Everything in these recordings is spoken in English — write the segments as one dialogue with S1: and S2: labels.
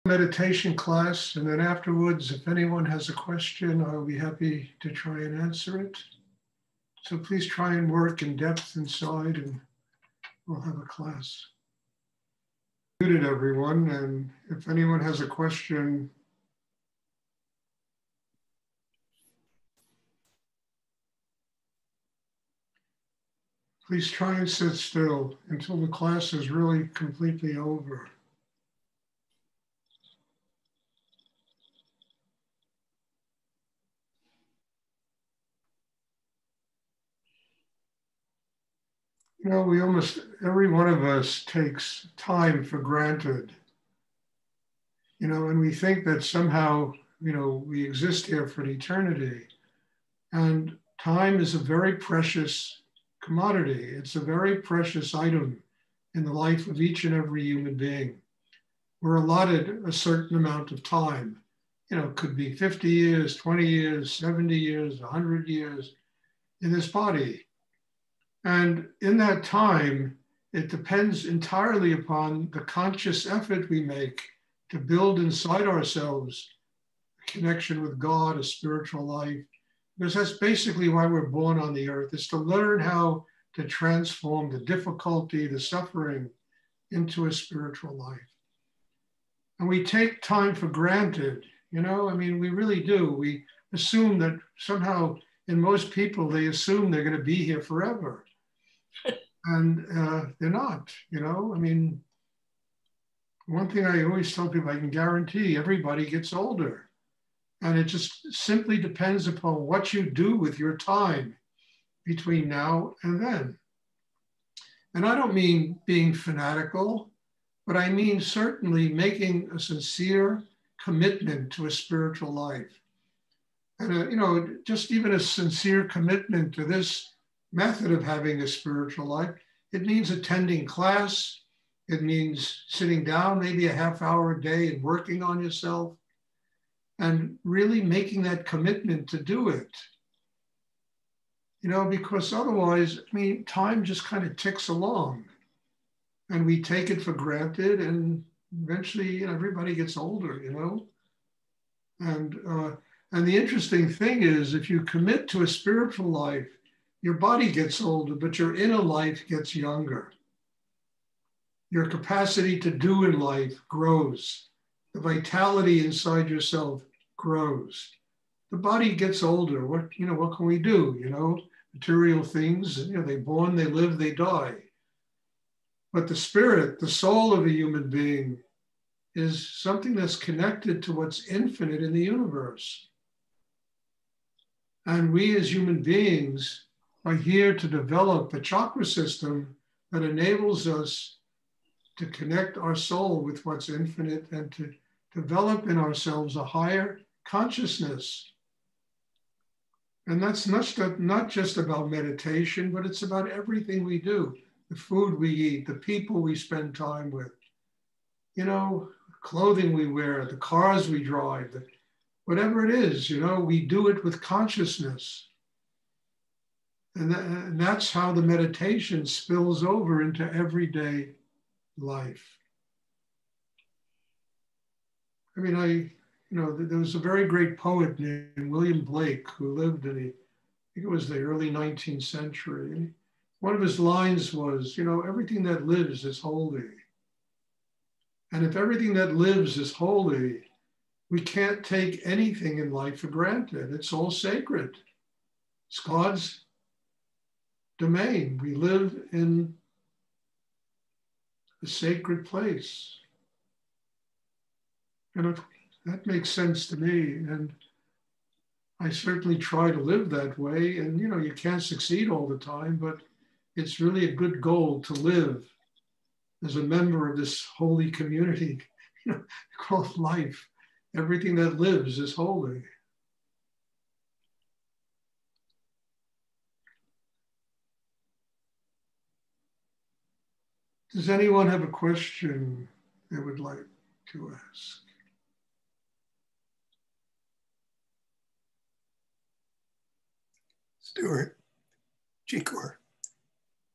S1: Meditation class, and then afterwards, if anyone has a question, I'll be happy to try and answer it. So please try and work in depth inside, and we'll have a class. Muted everyone, and if anyone has a question, please try and sit still until the class is really completely over. You know, every one of us takes time for granted. You know, and we think that somehow, we exist here for an eternity. And time is a very precious commodity. It's a very precious item in the life of each and every human being. We're allotted a certain amount of time. You know, it could be 50 years, 20 years, 70 years, 100 years in this body. And in that time, it depends entirely upon the conscious effort we make to build inside ourselves a connection with God, a spiritual life, because that's basically why we're born on the earth, is to learn how to transform the difficulty, the suffering into a spiritual life. And we take time for granted, we really do. We assume that somehow, in most people, they assume they're going to be here forever. And they're not, one thing I always tell people, I can guarantee everybody gets older. And it just simply depends upon what you do with your time between now and then. And I don't mean being fanatical, but I mean certainly making a sincere commitment to a spiritual life. And, just even a sincere commitment to this method of having a spiritual life, it means attending class. It means sitting down maybe a half hour a day and working on yourself and really making that commitment to do it. Because otherwise, time just kind of ticks along and we take it for granted, and eventually, everybody gets older, And the interesting thing is, if you commit to a spiritual life, your body gets older, but your inner life gets younger. Your capacity to do in life grows. The vitality inside yourself grows. The body gets older. What can we do? Material things, they're born, they live, they die. But the spirit, the soul of a human being is something that's connected to what's infinite in the universe. And we as human beings are here to develop a chakra system that enables us to connect our soul with what's infinite and to develop in ourselves a higher consciousness. And that's not just about meditation, but it's about everything we do, the food we eat, the people we spend time with, clothing we wear, the cars we drive, whatever it is, we do it with consciousness. And that's how the meditation spills over into everyday life. There was a very great poet named William Blake who lived in I think it was the early 19th century. And one of his lines was, everything that lives is holy. And if everything that lives is holy, we can't take anything in life for granted. It's all sacred. It's God's domain. We live in a sacred place. And that makes sense to me. And I certainly try to live that way. And, you can't succeed all the time, but it's really a good goal to live as a member of this holy community, called life. Everything that lives is holy. Does anyone have a question they would like to ask?
S2: Stuart, Jikor,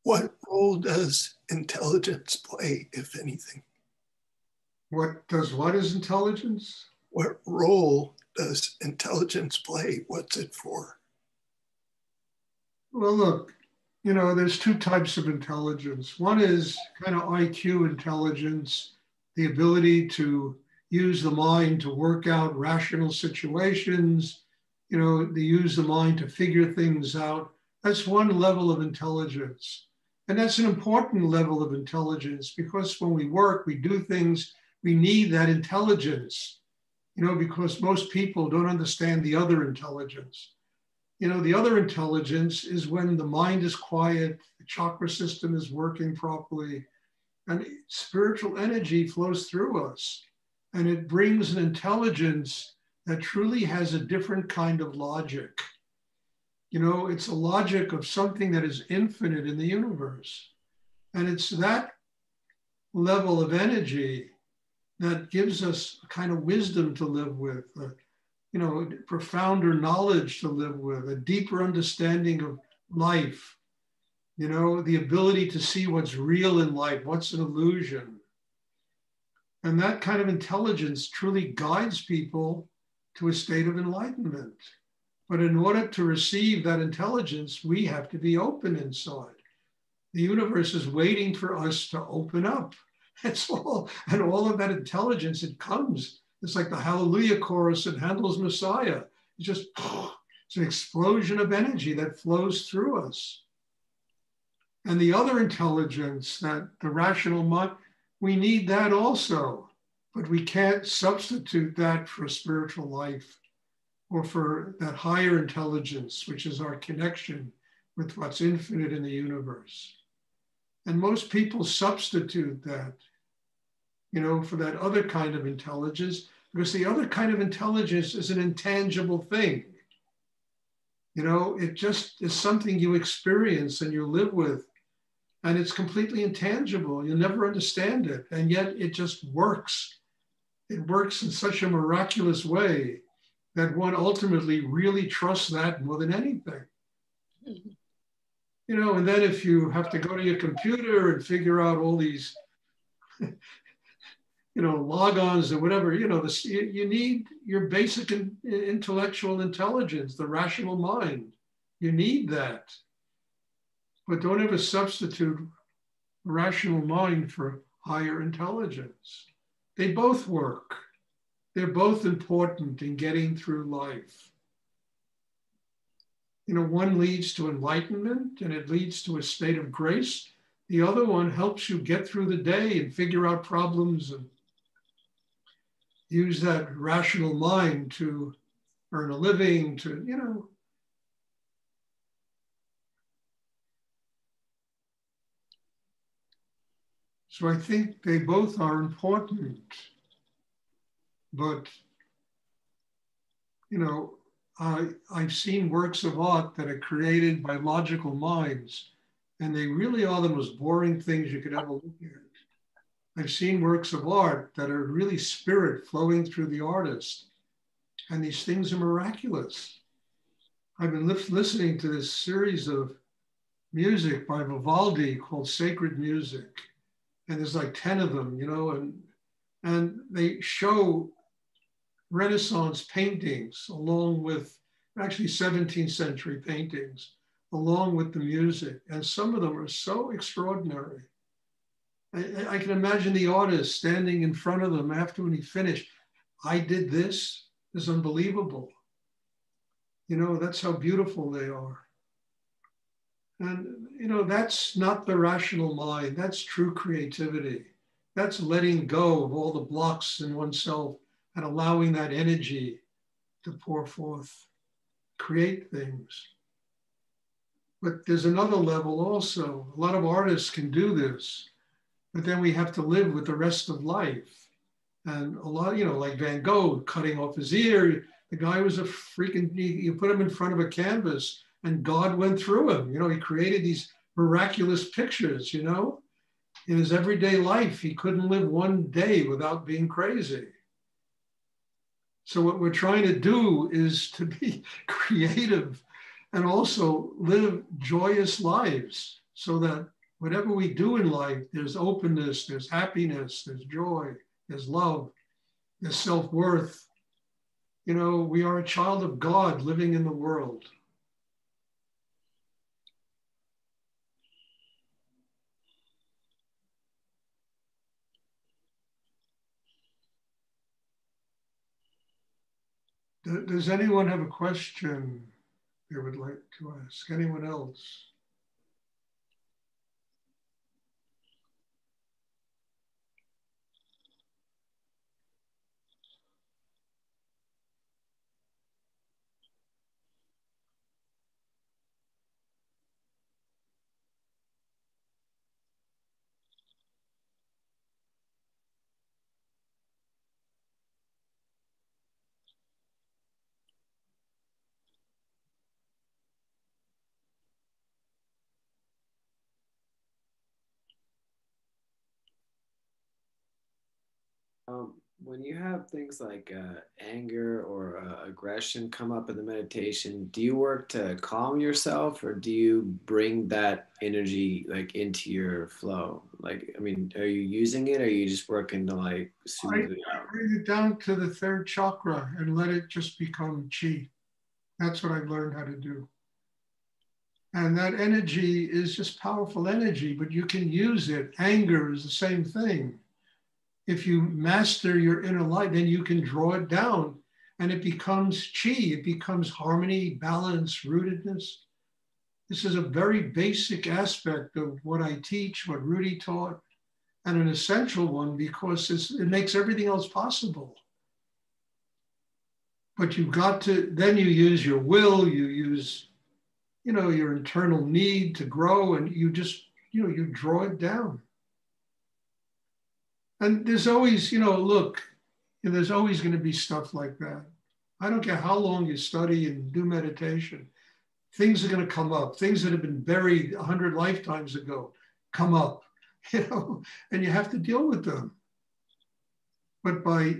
S2: what role does intelligence play, if anything?
S1: What is intelligence?
S2: What role does intelligence play? What's it for?
S1: Well, look, there's two types of intelligence. One is kind of IQ intelligence, the ability to use the mind to work out rational situations, to use the mind to figure things out. That's one level of intelligence. And that's an important level of intelligence because when we work, we do things, we need that intelligence, because most people don't understand the other intelligence. The other intelligence is when the mind is quiet, the chakra system is working properly, and spiritual energy flows through us. And it brings an intelligence that truly has a different kind of logic. It's a logic of something that is infinite in the universe. And it's that level of energy that gives us a kind of wisdom to live with, profounder knowledge to live with, a deeper understanding of life, the ability to see what's real in life, what's an illusion. And that kind of intelligence truly guides people to a state of enlightenment. But in order to receive that intelligence, we have to be open inside. The universe is waiting for us to open up. That's all. And all of that intelligence, it comes. It's like the Hallelujah chorus in Handel's Messiah. It's an explosion of energy that flows through us. And the other intelligence, that the rational mind, we need that also, but we can't substitute that for spiritual life or for that higher intelligence, which is our connection with what's infinite in the universe. And most people substitute that, for that other kind of intelligence, because the other kind of intelligence is an intangible thing. It just is something you experience and you live with, and it's completely intangible. You'll never understand it, and yet it just works. It works in such a miraculous way that one ultimately really trusts that more than anything. And then if you have to go to your computer and figure out all these, logons or whatever, you need your basic intellectual intelligence, the rational mind. You need that. But don't ever substitute rational mind for higher intelligence. They both work. They're both important in getting through life. One leads to enlightenment and it leads to a state of grace. The other one helps you get through the day and figure out problems and use that rational mind to earn a living, So I think they both are important, but, I've seen works of art that are created by logical minds, and they really are the most boring things you could ever look at. I've seen works of art that are really spirit flowing through the artist, and these things are miraculous. I've been listening to this series of music by Vivaldi called Sacred Music, and there's like 10 of them, and they show Renaissance paintings along with, actually 17th century paintings, along with the music. And some of them are so extraordinary. I can imagine the artist standing in front of them after when he finished. I did this. It's unbelievable. That's how beautiful they are. And, that's not the rational mind. That's true creativity. That's letting go of all the blocks in oneself and allowing that energy to pour forth, create things. But there's another level also. A lot of artists can do this, but then we have to live with the rest of life. And a lot, like Van Gogh cutting off his ear, the guy was a freaking, you put him in front of a canvas and God went through him. He created these miraculous pictures, in his everyday life. He couldn't live one day without being crazy. So what we're trying to do is to be creative and also live joyous lives so that whatever we do in life, there's openness, there's happiness, there's joy, there's love, there's self-worth. You know, we are a child of God living in the world. Does anyone have a question they would like to ask? Anyone else?
S3: When you have things like anger or aggression come up in the meditation, do you work to calm yourself, or do you bring that energy like into your flow? Like, I mean, are you using it, or are you just working to like soothe it
S1: I
S3: out?
S1: bring it down to the third chakra and let it just become chi. That's what I've learned how to do. And that energy is just powerful energy, but you can use it. Anger is the same thing. If you master your inner light, then you can draw it down and it becomes chi, it becomes harmony, balance, rootedness. This is a very basic aspect of what I teach, what Rudy taught, and an essential one because it makes everything else possible. But you've got to, then you use your will, you use, you know, your internal need to grow, and you just, you know, you draw it down. And there's always, you know, look, there's always going to be stuff like that. I don't care how long you study and do meditation, things are going to come up. Things that have been buried 100 lifetimes ago come up, you know, and you have to deal with them. But by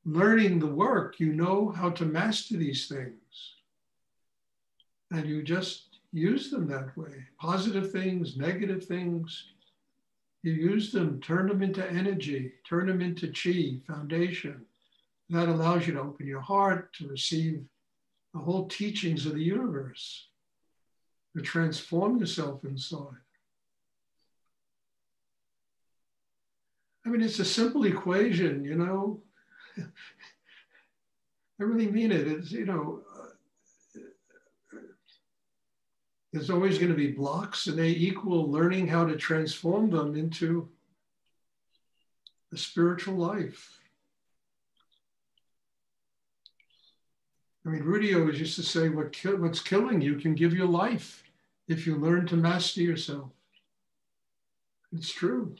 S1: learning the work, you know how to master these things. And you just use them that way. Positive things, negative things, you use them, turn them into energy, turn them into chi, foundation. That allows you to open your heart to receive the whole teachings of the universe, to transform yourself inside. I mean, it's a simple equation, you know. I really mean it. It's, you know, there's always going to be blocks, and they equal learning how to transform them into a spiritual life. I mean, Rudy always used to say, what's killing you can give you life if you learn to master yourself. It's true.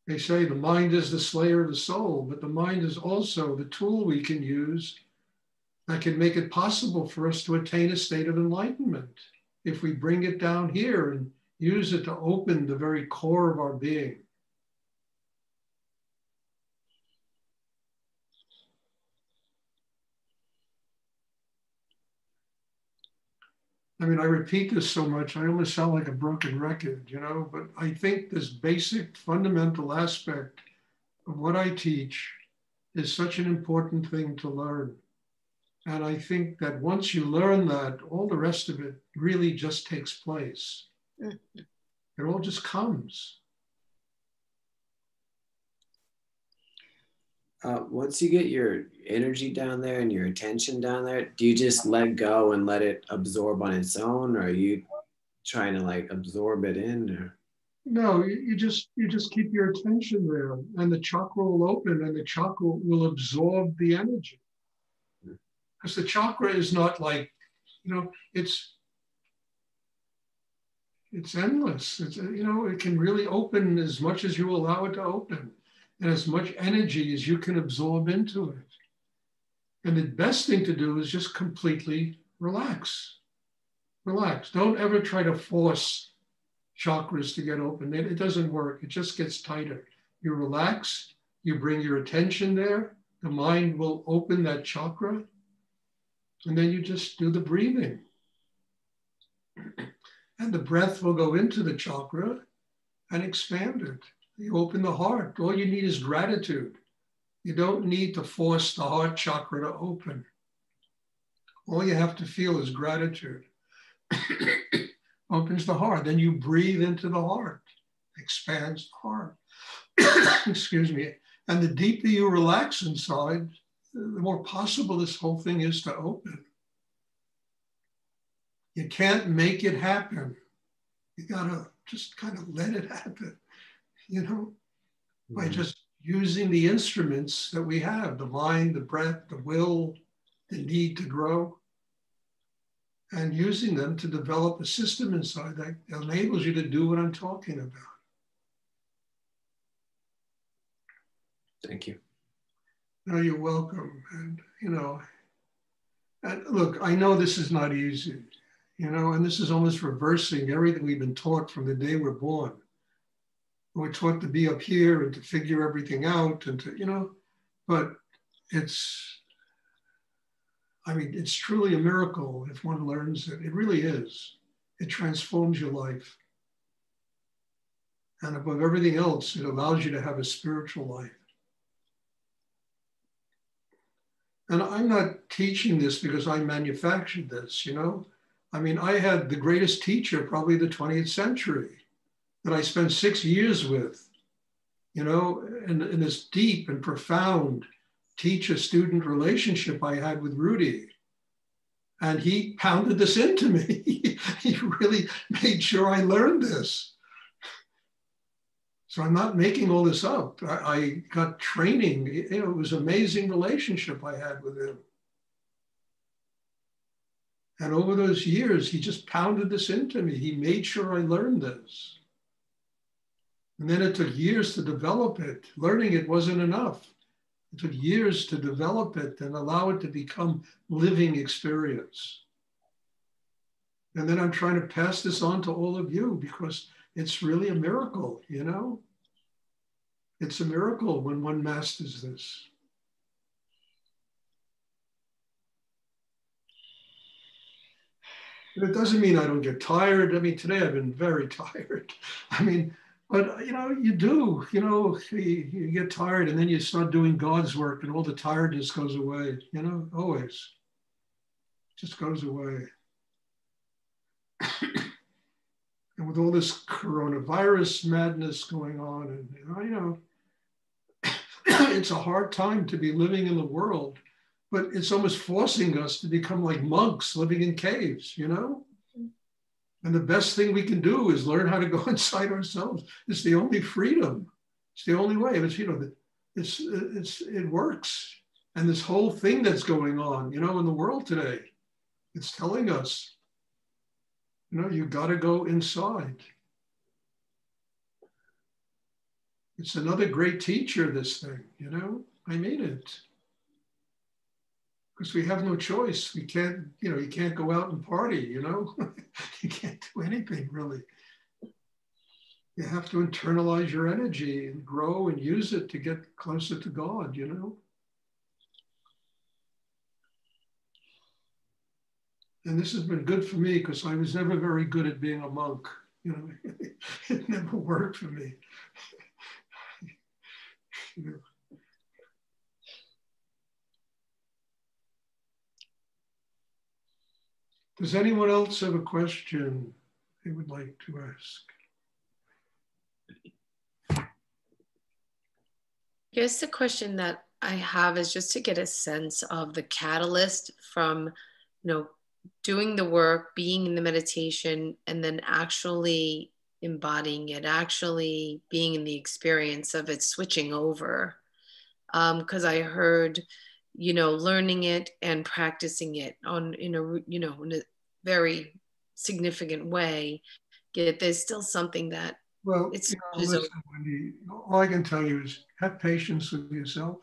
S1: They say the mind is the slayer of the soul, but the mind is also the tool we can use that can make it possible for us to attain a state of enlightenment if we bring it down here and use it to open the very core of our being. I mean, I repeat this so much, I almost sound like a broken record, you know, but I think this basic fundamental aspect of what I teach is such an important thing to learn. And I think that once you learn that, all the rest of it really just takes place. It all just comes.
S3: Once you get your energy down there and your attention down there, do you just let go and let it absorb on its own, or are you trying to like absorb it in? Or?
S1: No, you just keep your attention there, and the chakra will open, and the chakra will absorb the energy. Because the chakra is not like, you know, it's endless. It's, you know, it can really open as much as you allow it to open, and as much energy as you can absorb into it. And the best thing to do is just completely relax. Relax. Don't ever try to force chakras to get open. It doesn't work. It just gets tighter. You relax, you bring your attention there, the mind will open that chakra, and then you just do the breathing. And the breath will go into the chakra and expand it. You open the heart. All you need is gratitude. You don't need to force the heart chakra to open. All you have to feel is gratitude. Opens the heart. Then you breathe into the heart, expands the heart. Excuse me. And the deeper you relax inside, the more possible this whole thing is to open. You can't make it happen. You gotta just kind of let it happen, you know, by just using the instruments that we have, the mind, the breath, the will, the need to grow, and using them to develop a system inside that enables you to do what I'm talking about.
S3: Thank you.
S1: No, you're welcome. And, you know, and look, I know this is not easy, you know, and this is almost reversing everything we've been taught from the day we're born. We're taught to be up here and to figure everything out and to, you know, but it's, I mean, it's truly a miracle if one learns it. It really is. It transforms your life. And above everything else, it allows you to have a spiritual life. And I'm not teaching this because I manufactured this, you know. I mean, I had the greatest teacher, probably the 20th century, that I spent 6 years with, you know, in this deep and profound teacher-student relationship I had with Rudy. And he pounded this into me. He really made sure I learned this. So I'm not making all this up. I got training. You know, it was an amazing relationship I had with him. And over those years, he just pounded this into me. He made sure I learned this. And then it took years to develop it. Learning it wasn't enough. It took years to develop it and allow it to become living experience. And then I'm trying to pass this on to all of you because it's really a miracle, you know? It's a miracle when one masters this. But it doesn't mean I don't get tired. I mean, today I've been very tired. I mean, but you know, you do, you know, you get tired and then you start doing God's work and all the tiredness goes away, you know, always. Just goes away. And with all this coronavirus madness going on, and you know, it's a hard time to be living in the world, but it's almost forcing us to become like monks living in caves, you know? And the best thing we can do is learn how to go inside ourselves. It's the only freedom. It's the only way. It's, you know, it works. And this whole thing that's going on, you know, in the world today, it's telling us, you know, you got to go inside. It's another great teacher, this thing, you know, I mean it. Because we have no choice. We can't, you know, you can't go out and party, you know, you can't do anything really. You have to internalize your energy and grow and use it to get closer to God, you know. And this has been good for me because I was never very good at being a monk, you know, it never worked for me. You know. Does anyone else have a question they would like to ask?
S4: I guess the question that I have is just to get a sense of the catalyst from, you know, doing the work, being in the meditation, and then actually embodying it, actually being in the experience of it switching over. Because I heard, you know, learning it and practicing it on, in a very significant way, yet there's still something that
S1: Well,
S4: it's
S1: you know, listen, Wendy, all I can tell you is have patience with yourself,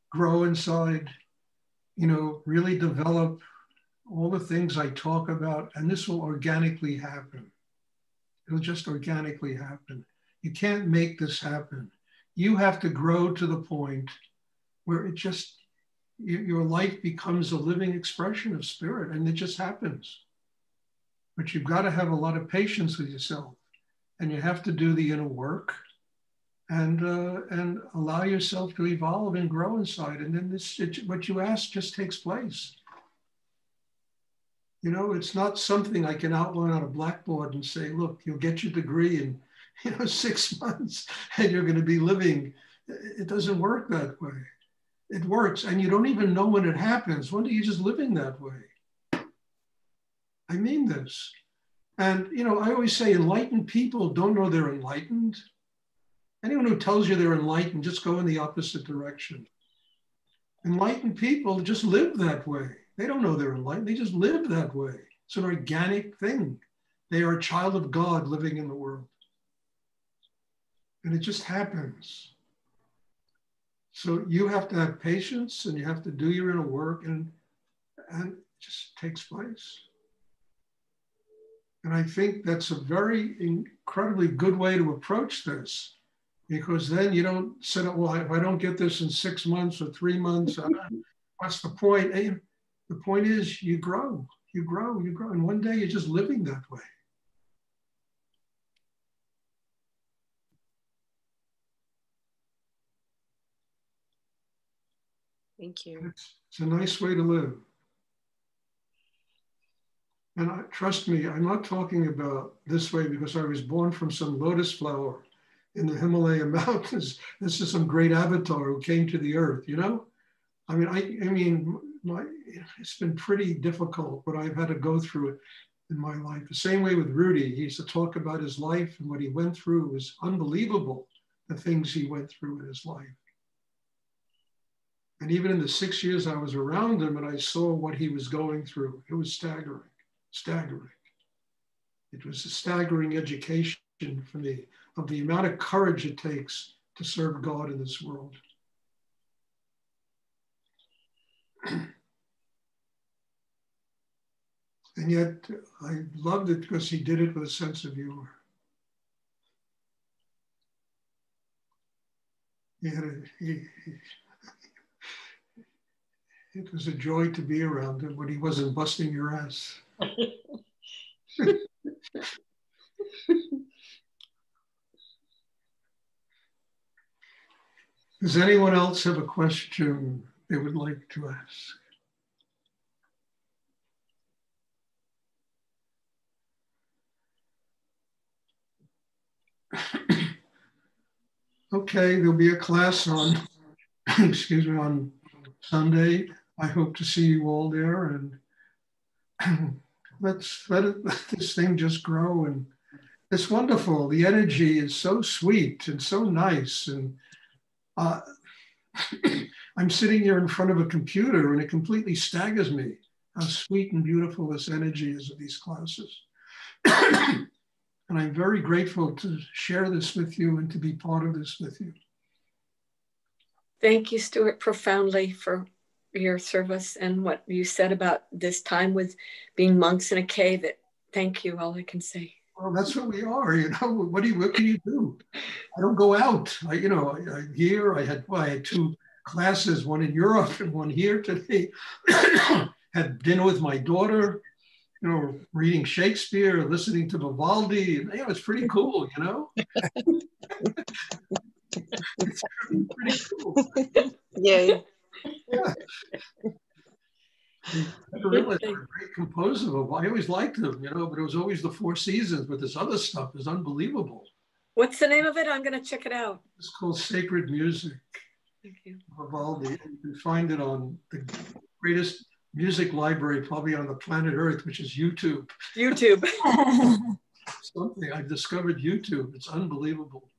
S1: grow inside, you know, really develop all the things I talk about, and this will organically happen. It'll just organically happen. You can't make this happen. You have to grow to the point where it just, your life becomes a living expression of spirit, and it just happens. But you've got to have a lot of patience with yourself, and you have to do the inner work, and allow yourself to evolve and grow inside. And then what you ask just takes place. You know, it's not something I can outline on a blackboard and say, look, you'll get your degree in, 6 months and you're going to be living. It doesn't work that way. It works. And you don't even know when it happens. One day you're just living that way. I mean this. And, I always say enlightened people don't know they're enlightened. Anyone who tells you they're enlightened, just go in the opposite direction. Enlightened people just live that way. They don't know they're enlightened. They just live that way. It's an organic thing. They are a child of God living in the world. And it just happens. So you have to have patience and you have to do your inner work, and it just takes place. And I think that's a very incredibly good way to approach this, because then you don't say, well, if I don't get this in 6 months or 3 months, what's the point? The point is you grow, you grow, you grow. And one day you're just living that way.
S4: Thank you.
S1: It's a nice way to live. And trust me, I'm not talking about this way because I was born from some lotus flower in the Himalaya mountains. This is some great avatar who came to the earth, I mean, it's been pretty difficult what I've had to go through it in my life. The same way with Rudy. He used to talk about his life and what he went through. It was unbelievable, the things he went through in his life. And even in the 6 years I was around him and I saw what he was going through, it was staggering, staggering. It was a staggering education for me of the amount of courage it takes to serve God in this world. And yet I loved it because he did it with a sense of humor. It was a joy to be around him when he wasn't busting your ass. Does anyone else have a question they would like to ask? Okay, there'll be a class on, excuse me, on Sunday. I hope to see you all there, and let this thing just grow. And it's wonderful. The energy is so sweet and so nice. And I'm sitting here in front of a computer and it completely staggers me how sweet and beautiful this energy is of these classes. And I'm very grateful to share this with you and to be part of this with you.
S5: Thank you, Stuart, profoundly for your service and what you said about this time with being monks in a cave. Thank you, all I can say.
S1: Well, that's what we are, what can you do? I don't go out. I had 2 classes, one in Europe and one here today. Had dinner with my daughter, reading Shakespeare, listening to Vivaldi. It's pretty cool, It's pretty cool.
S5: Yay.
S1: Yeah. Perrin, a great composer. I always liked him, but it was always the Four Seasons. But this other stuff is unbelievable.
S5: What's the name of it? I'm going to check it out.
S1: It's called Sacred Music.
S5: Thank you.
S1: Vivaldi. You can find it on the greatest music library probably on the planet Earth, which is YouTube.
S5: YouTube.
S1: Something I've discovered YouTube. It's unbelievable.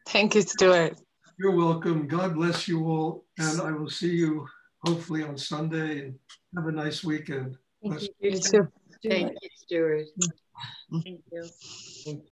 S6: Thank you, Stuart.
S1: You're welcome. God bless you all. And I will see you hopefully on Sunday, and have a nice weekend.
S5: Thank you.
S6: You too.
S4: Thank you, Stuart. Thank you.